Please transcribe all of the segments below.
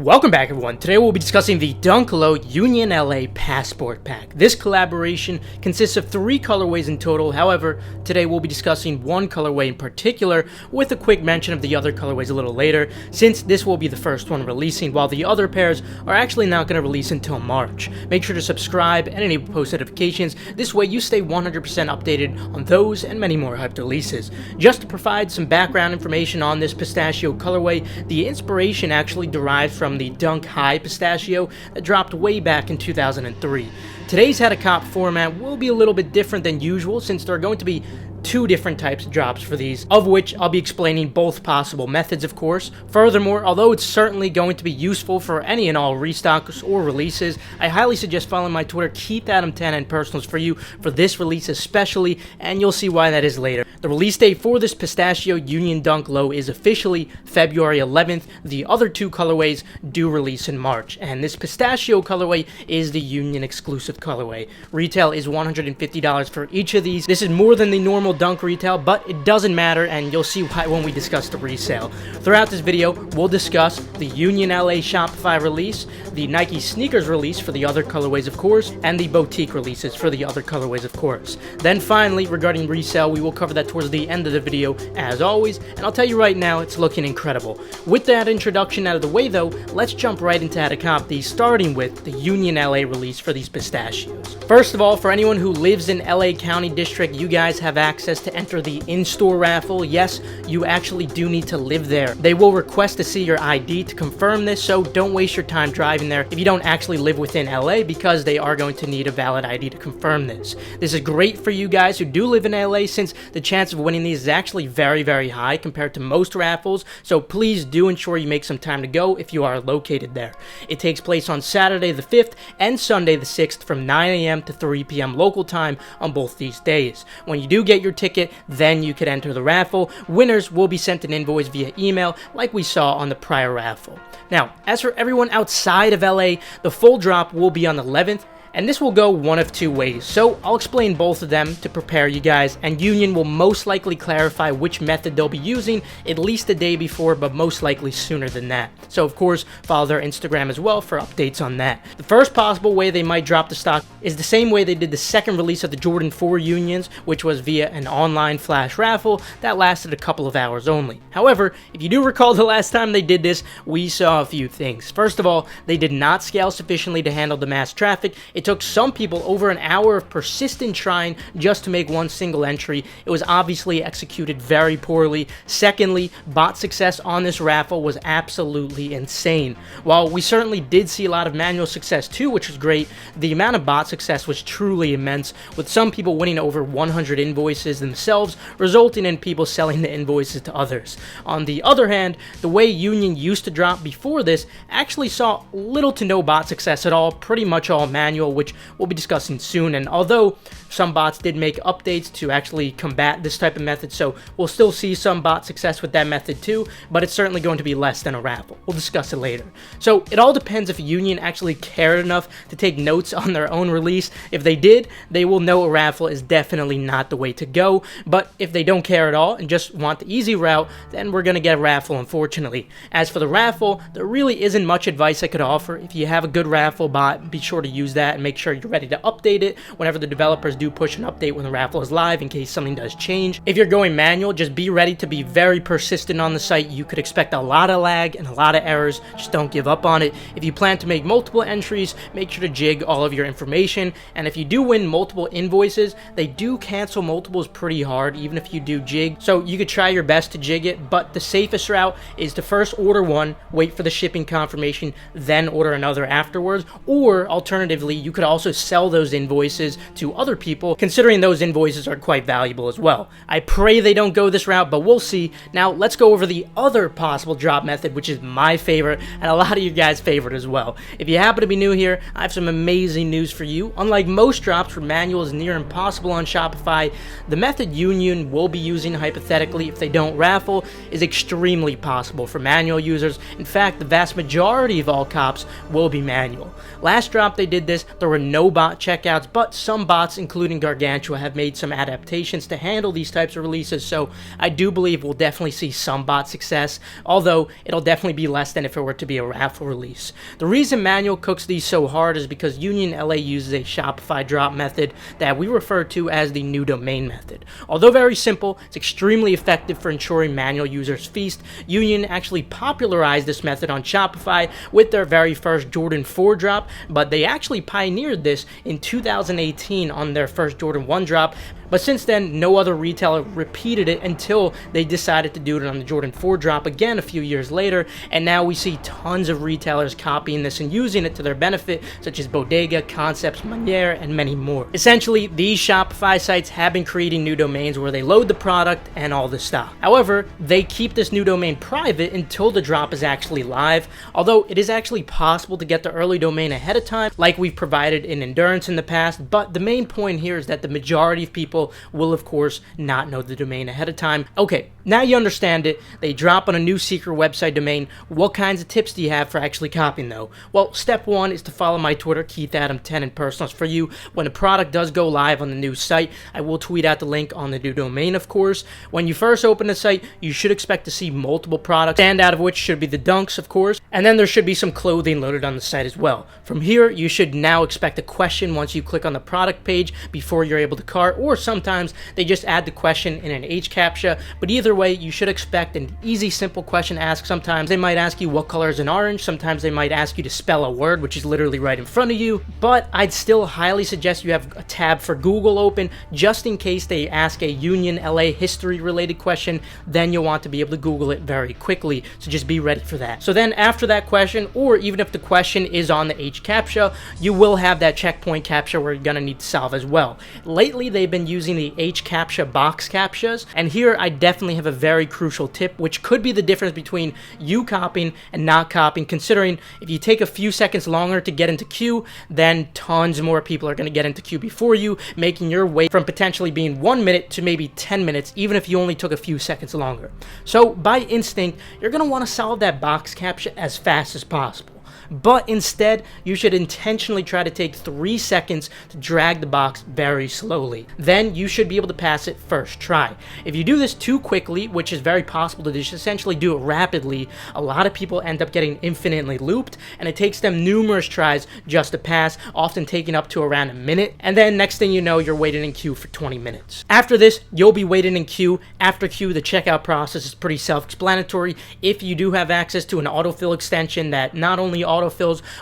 Welcome back, everyone. Today we'll be discussing the Dunk Low Union LA Passport Pack. This collaboration consists of 3 colorways in total. However, today we'll be discussing one colorway in particular, with a quick mention of the other colorways a little later, since this will be the first one releasing, while the other pairs are actually not going to release until March. Make sure to subscribe and enable post notifications. This way you stay 100% updated on those and many more hyped releases. Just to provide some background information on this pistachio colorway, the inspiration actually derives from the Dunk High Pistachio that dropped way back in 2003. Today's How to Cop format will be a little bit different than usual, since there are going to be 2 different types of drops for these, of which I'll be explaining both possible methods, of course. Furthermore, although it's certainly going to be useful for any and all restocks or releases, I highly suggest following my Twitter, KeithAdam10 and personals for you for this release especially, and you'll see why that is later. The release date for this Pistachio Union Dunk Low is officially February 11th. The other 2 colorways do release in March, and this Pistachio colorway is the Union exclusive colorway. Retail is $150 for each of these. This is more than the normal Dunk retail, but it doesn't matter, and you'll see why when we discuss the resale. Throughout this video, we'll discuss the Union LA Shopify release, the Nike sneakers release for the other colorways, of course, and the boutique releases for the other colorways, of course. Then finally, regarding resale, we will cover that towards the end of the video, as always, and I'll tell you right now, it's looking incredible. With that introduction out of the way, though, let's jump right into how to cop these, starting with the Union LA release for these pistachios. First of all, for anyone who lives in LA County District, you guys have access to enter the in-store raffle. Yes, you actually do need to live there. They will request to see your ID to confirm this, so don't waste your time driving there if you don't actually live within LA, because they are going to need a valid ID to confirm this. This is great for you guys who do live in LA, since the chance of winning these is actually very, very high compared to most raffles, so please do ensure you make some time to go if you are located there. It takes place on Saturday the 5th and Sunday the 6th from 9 a.m. to 3 p.m. local time on both these days. When you do get your ticket, then you could enter the raffle. Winners will be sent an invoice via email like we saw on the prior raffle. Now, as for everyone outside of LA, the full drop will be on the 11th, and this will go one of 2 ways, so I'll explain both of them to prepare you guys, and Union will most likely clarify which method they'll be using at least the day before, but most likely sooner than that. So of course, follow their Instagram as well for updates on that. The first possible way they might drop the stock is the same way they did the second release of the Jordan 4 Unions, which was via an online flash raffle that lasted a couple of hours only. However, if you do recall the last time they did this, we saw a few things. First of all, they did not scale sufficiently to handle the mass traffic. It took some people over an hour of persistent trying just to make one single entry. It was obviously executed very poorly. Secondly, bot success on this raffle was absolutely insane. While we certainly did see a lot of manual success too, which was great, the amount of bot success was truly immense, with some people winning over 100 invoices themselves, resulting in people selling the invoices to others. On the other hand, the way Union used to drop before this actually saw little to no bot success at all, pretty much all manual, which we'll be discussing soon. And although some bots did make updates to actually combat this type of method, so we'll still see some bot success with that method too, but it's certainly going to be less than a raffle. We'll discuss it later. So it all depends if Union actually cared enough to take notes on their own release. If they did, they will know a raffle is definitely not the way to go, but if they don't care at all and just want the easy route, then we're gonna get a raffle, unfortunately. As for the raffle, there really isn't much advice I could offer. If you have a good raffle bot, be sure to use that and make sure you're ready to update it whenever the developers do push an update when the raffle is live, in case something does change. If you're going manual, just be ready to be very persistent on the site. You could expect a lot of lag and a lot of errors. Just don't give up on it. If you plan to make multiple entries, make sure to jig all of your information, and if you do win multiple invoices, they do cancel multiples pretty hard even if you do jig, so you could try your best to jig it, but the safest route is to first order one, wait for the shipping confirmation, then order another afterwards, or alternatively, you could also sell those invoices to other people, considering those invoices are quite valuable as well. I pray they don't go this route, but we'll see. Now let's go over the other possible drop method, which is my favorite and a lot of you guys' favorite as well. If you happen to be new here, I have some amazing news for you. Unlike most drops where manual is near impossible on Shopify, the method Union will be using hypothetically if they don't raffle is extremely possible for manual users. In fact, the vast majority of all cops will be manual. Last drop they did this, there were no bot checkouts, but some bots, including Gargantua, have made some adaptations to handle these types of releases, so I do believe we'll definitely see some bot success, although it'll definitely be less than if it were to be a Raffle release. The reason Manual cooks these so hard is because Union LA uses a Shopify drop method that we refer to as the new domain method. Although very simple, it's extremely effective for ensuring Manual users feast. Union actually popularized this method on Shopify with their very first Jordan 4 drop, but they actually pioneered this in 2018 on their first Jordan 1 drop. But since then, no other retailer repeated it until they decided to do it on the Jordan 4 drop again a few years later, and now we see tons of retailers copying this and using it to their benefit, such as Bodega, Concepts, Manier, and many more. Essentially, these Shopify sites have been creating new domains where they load the product and all the stock. However, they keep this new domain private until the drop is actually live, although it is actually possible to get the early domain ahead of time, like we've provided in Endurance in the past, but the main point here is that the majority of people will of course not know the domain ahead of time. Okay, now you understand it. They drop on a new secret website domain. What kinds of tips do you have for actually copying though? Well, step one is to follow my Twitter, KeithAdam10 in personals for you. When a product does go live on the new site, I will tweet out the link on the new domain, of course. When you first open the site, you should expect to see multiple products, stand out of which should be the dunks, of course, and then there should be some clothing loaded on the site as well. From here, you should now expect a question once you click on the product page before you're able to cart, or sometimes they just add the question in an H captcha, but either way, you should expect an easy, simple question to ask. Sometimes they might ask you what color is an orange, sometimes they might ask you to spell a word, which is literally right in front of you, but I'd still highly suggest you have a tab for Google open, just in case they ask a Union LA history related question. Then you'll want to be able to Google it very quickly, so just be ready for that. So then after that question, or even if the question is on the H captcha, you will have that checkpoint captcha where you're gonna need to solve as well. Lately, they've been using the H captcha box captchas, and here I definitely have a very crucial tip, which could be the difference between you copying and not copying, considering if you take a few seconds longer to get into queue, then tons more people are going to get into queue before you, making your wait from potentially being 1 minute to maybe 10 minutes, even if you only took a few seconds longer. So by instinct, you're going to want to solve that box captcha as fast as possible. But instead, you should intentionally try to take 3 seconds to drag the box very slowly. Then you should be able to pass it first try. If you do this too quickly, which is very possible to just essentially do it rapidly, a lot of people end up getting infinitely looped, and it takes them numerous tries just to pass, often taking up to around a minute, and then next thing you know, you're waiting in queue for 20 minutes. After this, you'll be waiting in queue. After queue, the checkout process is pretty self-explanatory. If you do have access to an autofill extension that not only autofills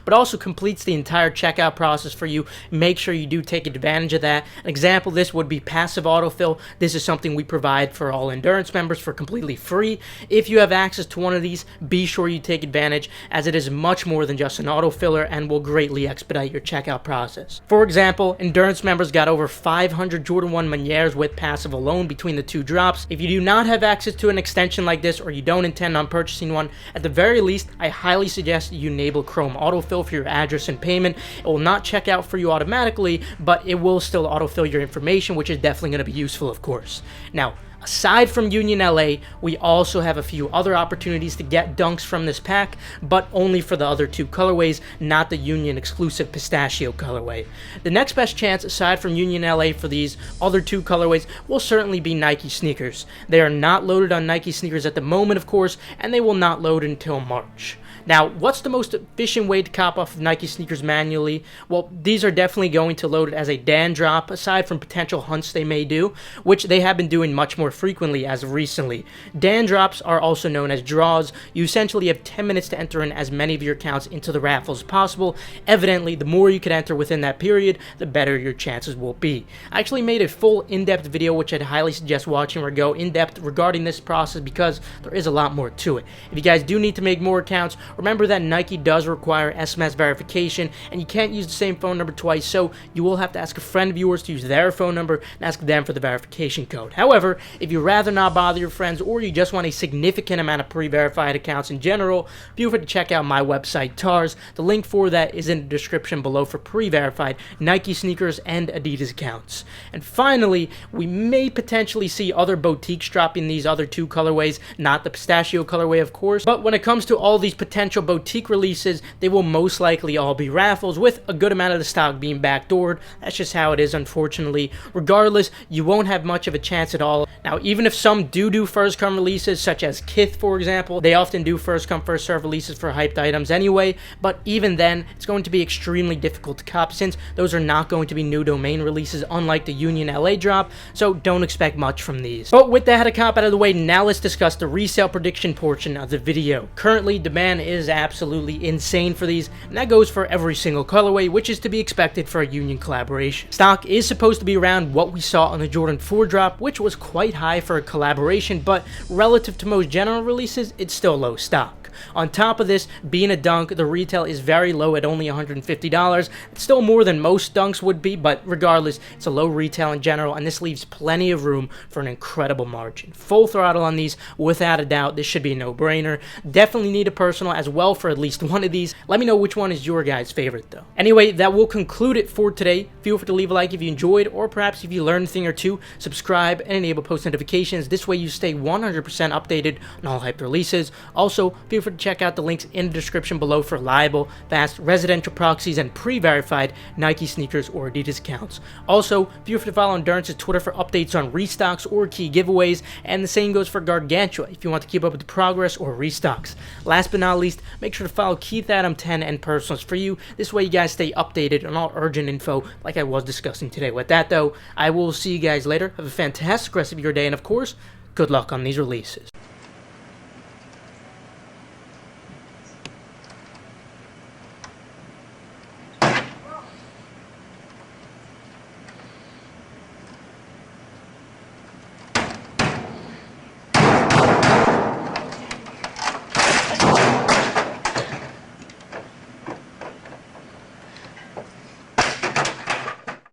but also completes the entire checkout process for you, make sure you do take advantage of that. An example of this would be passive autofill. This is something we provide for all Endurance members for completely free. If you have access to one of these, be sure you take advantage, as it is much more than just an autofiller and will greatly expedite your checkout process. For example, Endurance members got over 500 Jordan 1 Maniers with passive alone between the 2 drops. If you do not have access to an extension like this, or you don't intend on purchasing one, at the very least, I highly suggest you enable Chrome autofill for your address and payment. It will not check out for you automatically, but it will still autofill your information, which is definitely going to be useful, of course. Now, aside from Union LA, we also have a few other opportunities to get dunks from this pack, but only for the other 2 colorways, not the Union exclusive pistachio colorway. The next best chance aside from Union LA for these other 2 colorways will certainly be Nike sneakers. They are not loaded on Nike sneakers at the moment, of course, and they will not load until March. Now, what's the most efficient way to cop off of Nike sneakers manually? Well, these are definitely going to load it as a Dan drop, aside from potential hunts they may do, which they have been doing much more frequently as of recently. Dan drops are also known as draws. You essentially have 10 minutes to enter in as many of your accounts into the raffle as possible. Evidently, the more you can enter within that period, the better your chances will be. I actually made a full in-depth video, which I'd highly suggest watching, or go in-depth regarding this process, because there is a lot more to it. If you guys do need to make more accounts, remember that Nike does require SMS verification, and you can't use the same phone number twice, so you will have to ask a friend of yours to use their phone number and ask them for the verification code. However, if you'd rather not bother your friends, or you just want a significant amount of pre-verified accounts in general, feel free to check out my website, TARS. The link for that is in the description below for pre-verified Nike sneakers and Adidas accounts. And finally, we may potentially see other boutiques dropping these other 2 colorways, not the pistachio colorway, of course, but when it comes to all these potential potential boutique releases, they will most likely all be raffles, with a good amount of the stock being backdoored. That's just how it is, unfortunately. Regardless, you won't have much of a chance at all. Now, even if some do first come releases, such as Kith, for example, they often do first come first serve releases for hyped items anyway, but even then, it's going to be extremely difficult to cop, since those are not going to be new domain releases, unlike the Union LA drop, so don't expect much from these. But with that cop out of the way, now let's discuss the resale prediction portion of the video. Currently, demand is absolutely insane for these, and that goes for every single colorway, which is to be expected for a Union collaboration. Stock is supposed to be around what we saw on the Jordan 4 drop, which was quite high for a collaboration, but relative to most general releases, it's still low stock. On top of this, being a dunk, the retail is very low at only $150. It's still more than most dunks would be, but regardless, it's a low retail in general, and this leaves plenty of room for an incredible margin. Full throttle on these, without a doubt. This should be a no-brainer. Definitely need a personal as well for at least one of these. Let me know which one is your guys' favorite, though. Anyway, that will conclude it for today. Feel free to leave a like if you enjoyed, or perhaps if you learned a thing or two. Subscribe and enable post notifications. This way you stay 100% updated on all hyped releases. Also, feel free to check out the links in the description below for reliable, fast, residential proxies and pre-verified Nike sneakers or Adidas accounts. Also, feel free to follow Endurance's Twitter for updates on restocks or key giveaways, and the same goes for Gargantua if you want to keep up with the progress or restocks. Last but not least, make sure to follow KeithAdam10 and personals for you. This way you guys stay updated on all urgent info like I was discussing today. With that though, I will see you guys later. Have a fantastic rest of your day, and of course, good luck on these releases.